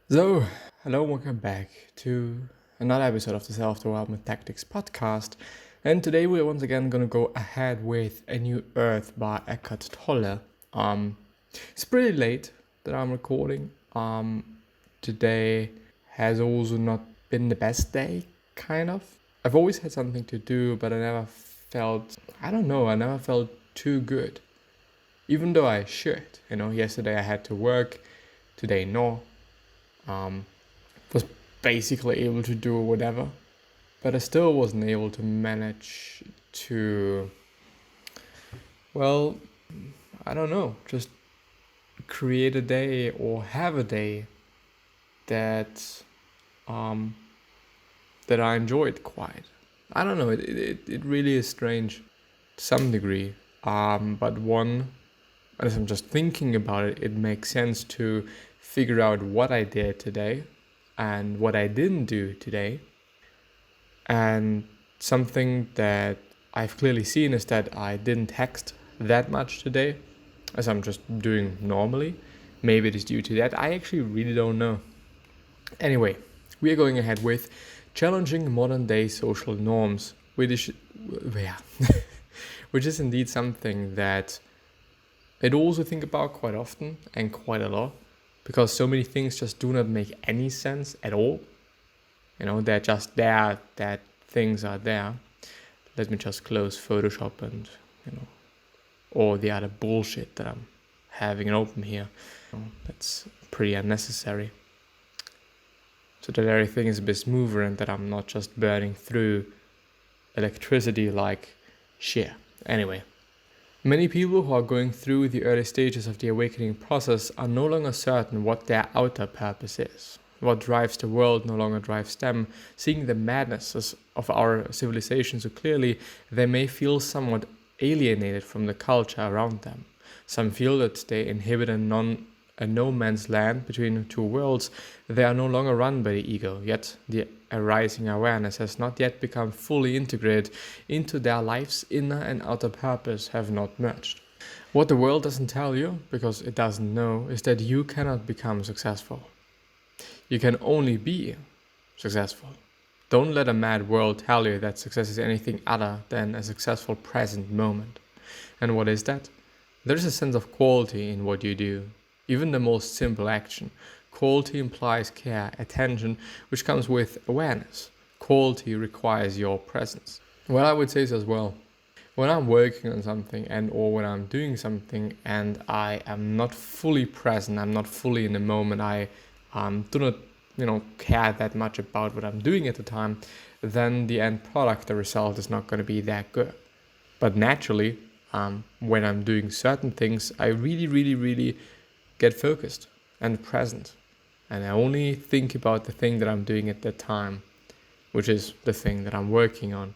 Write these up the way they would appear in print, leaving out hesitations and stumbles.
So, hello, welcome back to another episode of the Self-Development Tactics Podcast. And today we're once again going to go ahead with A New Earth by Eckhart Tolle. It's pretty late that I'm recording. Today has also not been the best day, kind of. I've always had something to do, but I never felt too good. Even though I should. Yesterday I had to work, today no. Was basically able to do whatever, but I still wasn't able to manage to, just create a day or have a day that that I enjoyed quite. I don't know, it really is strange to some degree, but as I'm just thinking about it, it makes sense to figure out what I did today and what I didn't do today. And something that I've clearly seen is that I didn't text that much today, as I'm just doing normally. Maybe it is due to that. I actually really don't know. Anyway, we are going ahead with challenging modern day social norms, which is indeed something that I also think about quite often and quite a lot. Because so many things just do not make any sense at all. They're just there, that things are there. Let me just close Photoshop and, all the other bullshit that I'm having open here. That's pretty unnecessary. So that everything is a bit smoother and that I'm not just burning through electricity like shit. Anyway. Many people who are going through the early stages of the awakening process are no longer certain what their outer purpose is. What drives the world no longer drives them. Seeing the madnesses of our civilization so clearly, they may feel somewhat alienated from the culture around them. Some feel that they inhabit a no man's land between two worlds. They are no longer run by the ego, yet the arising awareness has not yet become fully integrated into their life's inner and outer purpose have not merged. What the world doesn't tell you, because it doesn't know, is that you cannot become successful. You can only be successful. Don't let a mad world tell you that success is anything other than a successful present moment. And what is that? There is a sense of quality in what you do. Even the most simple action. Quality implies care, attention, which comes with awareness. Quality requires your presence. Well, I would say this as well. When I'm working on something or when I'm doing something and I am not fully present, I'm not fully in the moment, I do not care that much about what I'm doing at the time, then the end product, the result, is not going to be that good. But naturally, when I'm doing certain things, I really get focused and present. And I only think about the thing that I'm doing at that time, which is the thing that I'm working on,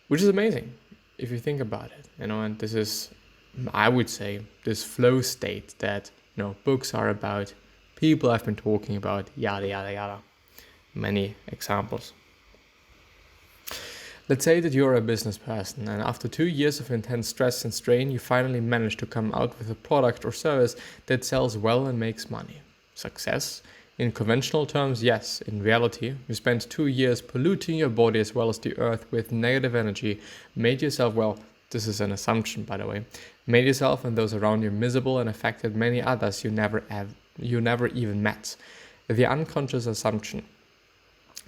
which is amazing if you think about it, and this is, I would say, this flow state that, books are about, people I've been talking about, yada, yada, yada. Many examples. Let's say that you're a business person and after 2 years of intense stress and strain, you finally manage to come out with a product or service that sells well and makes money. Success? In conventional terms, yes. In reality, you spent 2 years polluting your body as well as the earth with negative energy, made yourself, this is an assumption by the way, made yourself and those around you miserable and affected many others you never even met. The unconscious assumption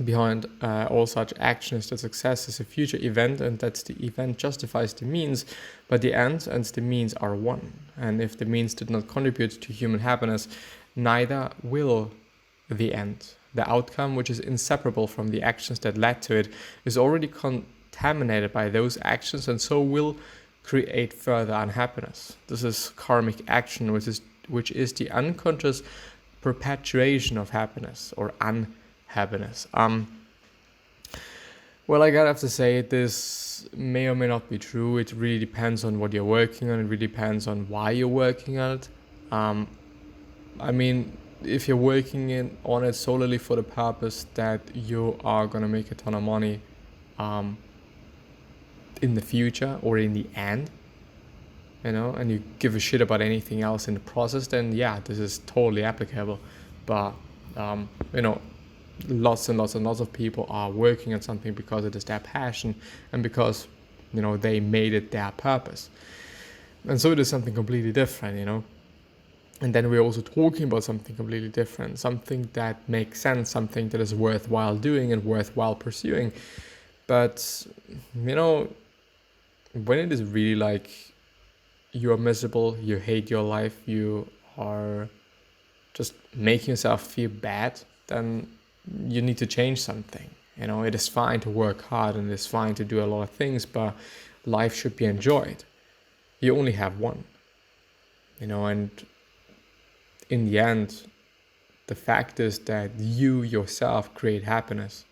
behind all such action is that success is a future event and that the event justifies the means, but the end and the means are one. And if the means did not contribute to human happiness, neither will the end. The outcome, which is inseparable from the actions that led to it, is already contaminated by those actions and so will create further unhappiness. This is karmic action, which is the unconscious perpetuation of happiness or unhappiness. Well, I gotta have to say, this may or may not be true. It really depends on what you're working on. It really depends on why you're working on it. If you're working on it solely for the purpose that you are gonna make a ton of money in the future or in the end, and you give a shit about anything else in the process, then yeah, this is totally applicable. But You know, lots and lots and lots of people are working on something because it is their passion and because, you know, they made it their purpose. And so it is something completely different, you know. And then we're also talking about something completely different, something that makes sense, something that is worthwhile doing and worthwhile pursuing. But, you know, when it is really like you are miserable, you hate your life, you are just making yourself feel bad, then you need to change something. You know, it is fine to work hard and it is fine to do a lot of things, but life should be enjoyed. You only have one, you know, and in the end, the fact is that you yourself create happiness.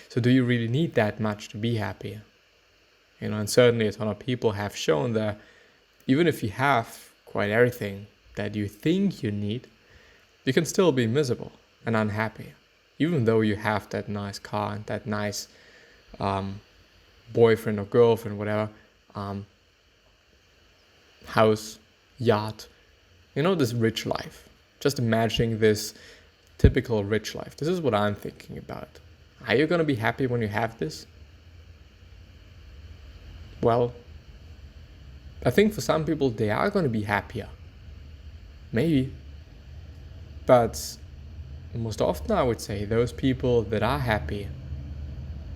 So do you really need that much to be happy? You know, and certainly a ton of people have shown that even if you have quite everything that you think you need, you can still be miserable and unhappy, even though you have that nice car and that nice boyfriend or girlfriend, whatever, house, yacht, you know, this rich life. Just imagining this typical rich life. This is what I'm thinking about. Are you going to be happy when you have this? Well, I think for some people they are going to be happier. Maybe. But most often I would say those people that are happy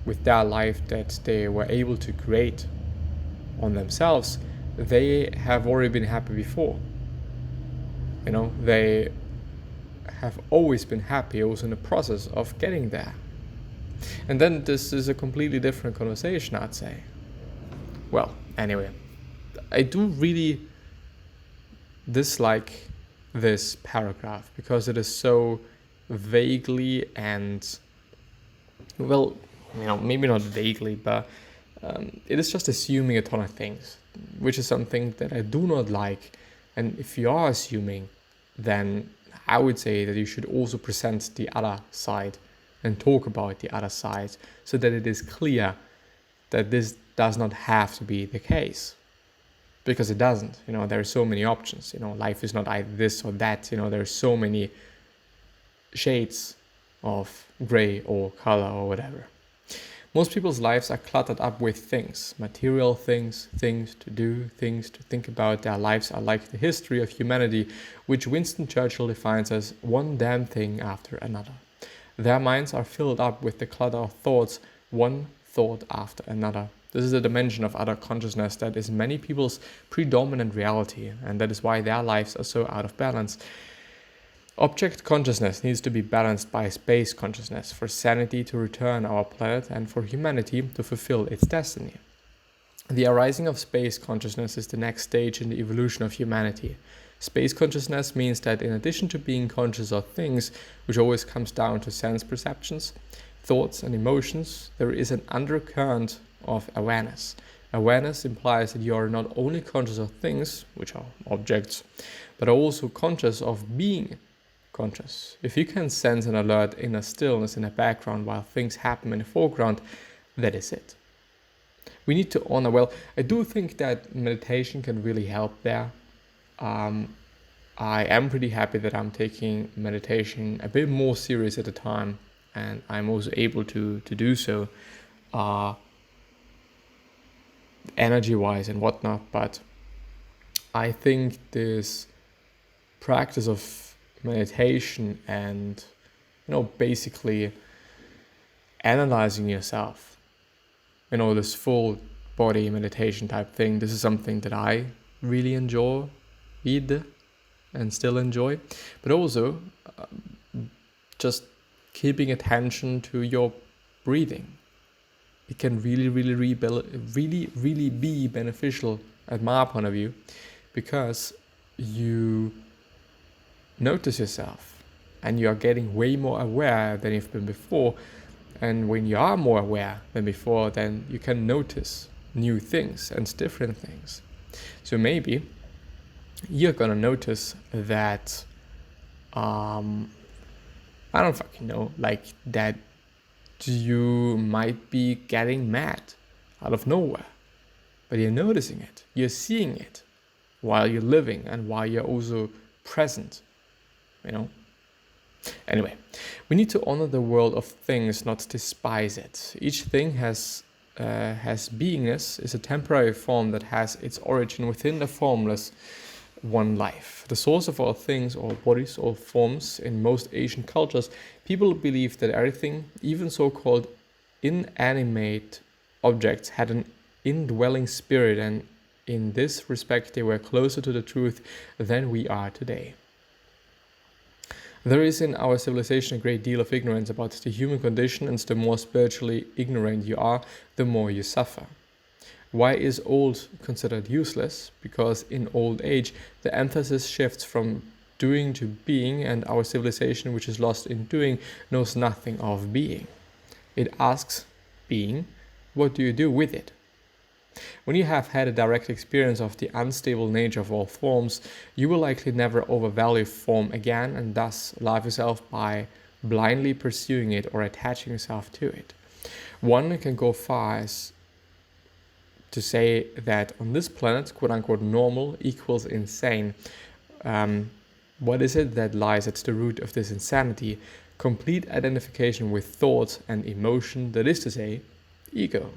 with their life that they were able to create on themselves, they have already been happy before. You know, they have always been happy, also in the process of getting there. And then this is a completely different conversation, I'd say. Well, anyway, I do really dislike this paragraph because it is so vaguely and, well, you know, maybe not vaguely, but it is just assuming a ton of things, which is something that I do not like. And if you are assuming, then I would say that you should also present the other side and talk about the other side so that it is clear that this does not have to be the case. Because it doesn't. You know, there are so many options. You know, life is not either this or that. You know, there are so many shades of gray or color or whatever. Most people's lives are cluttered up with things, material things, things to do, things to think about. Their lives are like the history of humanity, which Winston Churchill defines as one damn thing after another. Their minds are filled up with the clutter of thoughts, one thought after another. This is a dimension of other consciousness that is many people's predominant reality, and that is why their lives are so out of balance. Object consciousness needs to be balanced by space consciousness for sanity to return our planet and for humanity to fulfill its destiny. The arising of space consciousness is the next stage in the evolution of humanity. Space consciousness means that in addition to being conscious of things, which always comes down to sense perceptions, thoughts and emotions, there is an undercurrent of awareness. Awareness implies that you are not only conscious of things, which are objects, but are also conscious of being conscious. If you can sense an alert inner stillness in the background while things happen in the foreground, that is it. We need to honor, well, I do think that meditation can really help there. I am pretty happy that I'm taking meditation a bit more serious at a time, and I'm also able to do so energy-wise and whatnot, but I think this practice of meditation and, you know, basically analyzing yourself, you know, this full body meditation type thing, this is something that I really enjoy and still enjoy, but also just keeping attention to your breathing. It can really be beneficial at my point of view, because you notice yourself and you are getting way more aware than you've been before. And when you are more aware than before, then you can notice new things and different things. So maybe you're gonna notice that I don't fucking know, like that you might be getting mad out of nowhere, but you're noticing it, you're seeing it while you're living and while you're also present, you know. Anyway, we need to honor the world of things, not despise it. Each thing has beingness, is a temporary form that has its origin within the formless one life. The source of all things, all bodies, all forms. In most Asian cultures, people believe that everything, even so-called inanimate objects, had an indwelling spirit, and in this respect they were closer to the truth than we are today. There is in our civilization a great deal of ignorance about the human condition, and the more spiritually ignorant you are, the more you suffer. Why is old considered useless? Because in old age, the emphasis shifts from doing to being, and our civilization, which is lost in doing, knows nothing of being. It asks, being, what do you do with it? When you have had a direct experience of the unstable nature of all forms, you will likely never overvalue form again, and thus love yourself by blindly pursuing it or attaching yourself to it. One can go far as to say that on this planet, quote-unquote, normal equals insane. What is it that lies at the root of this insanity? Complete identification with thought and emotion, that is to say, ego.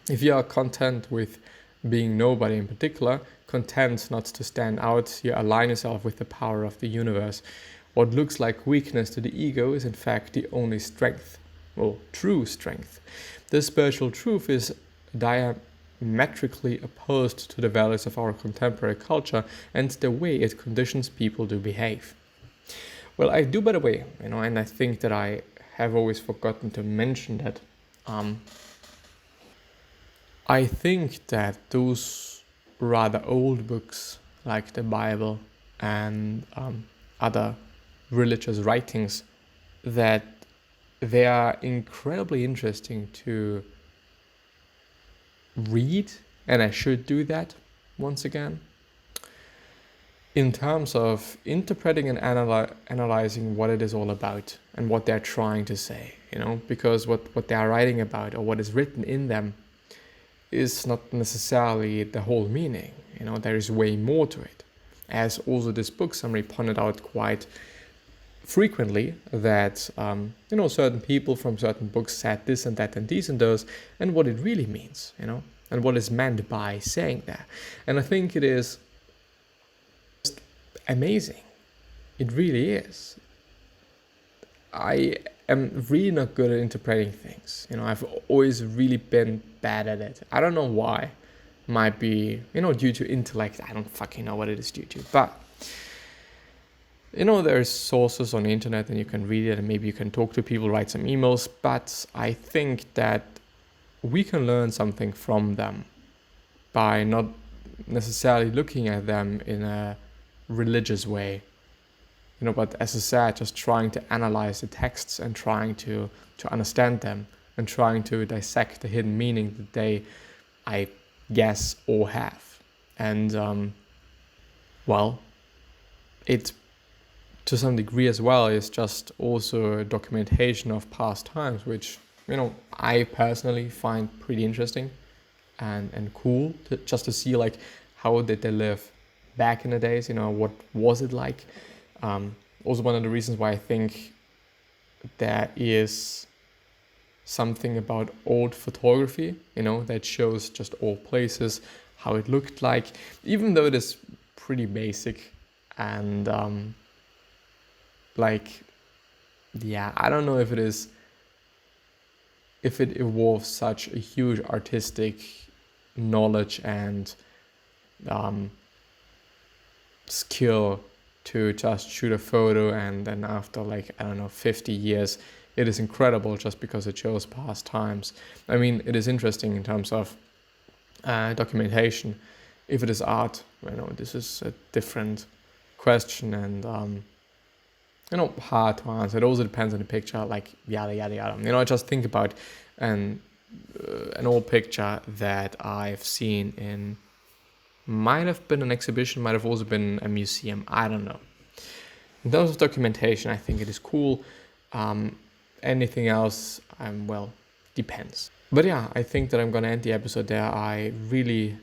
If you are content with being nobody in particular, content not to stand out, you align yourself with the power of the universe. What looks like weakness to the ego is in fact the only strength, well, true strength. This spiritual truth is diametrically opposed to the values of our contemporary culture and the way it conditions people to behave. Well, I do, by the way, and I think that I have always forgotten to mention that. I think that those rather old books like the Bible and other religious writings, that they are incredibly interesting to read, and I should do that once again, in terms of interpreting and analyzing what it is all about and what they're trying to say, because what they are writing about or what is written in them is not necessarily the whole meaning. There is way more to it. As also this book summary pointed out quite frequently, that certain people from certain books said this and that and these and those, and what it really means, and what is meant by saying that. And I think it is just amazing. It really is. I am really not good at interpreting things. I've always really been bad at it. I don't know why. Might be, due to intellect. I don't fucking know what it is due to. But, there's sources on the internet and you can read it and maybe you can talk to people, write some emails. But I think that we can learn something from them by not necessarily looking at them in a religious way. But as I said, just trying to analyze the texts and trying to understand them and trying to dissect the hidden meaning that they, I guess, all have. And, it, to some degree as well, is just also a documentation of past times, which, I personally find pretty interesting and cool just to see, like, how did they live back in the days, what was it like? Also one of the reasons why I think there is something about old photography, that shows just old places, how it looked like, even though it is pretty basic and I don't know if it involves such a huge artistic knowledge and skill to just shoot a photo, and then after 50 years, it is incredible just because it shows past times. I mean, it is interesting in terms of documentation. If it is art, this is a different question and hard to answer. It also depends on the picture, yada yada yada. I just think about an old picture that I've seen in. Might have been an exhibition, might have also been a museum, I don't know. In terms of documentation, I think it is cool. Anything else, depends. But yeah, I think that I'm going to end the episode there. I really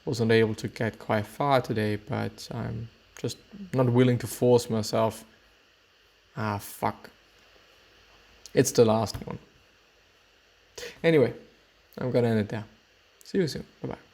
wasn't able to get quite far today, but I'm just not willing to force myself Ah, fuck. It's the last one. Anyway, I'm gonna end it there. See you soon. Bye-bye.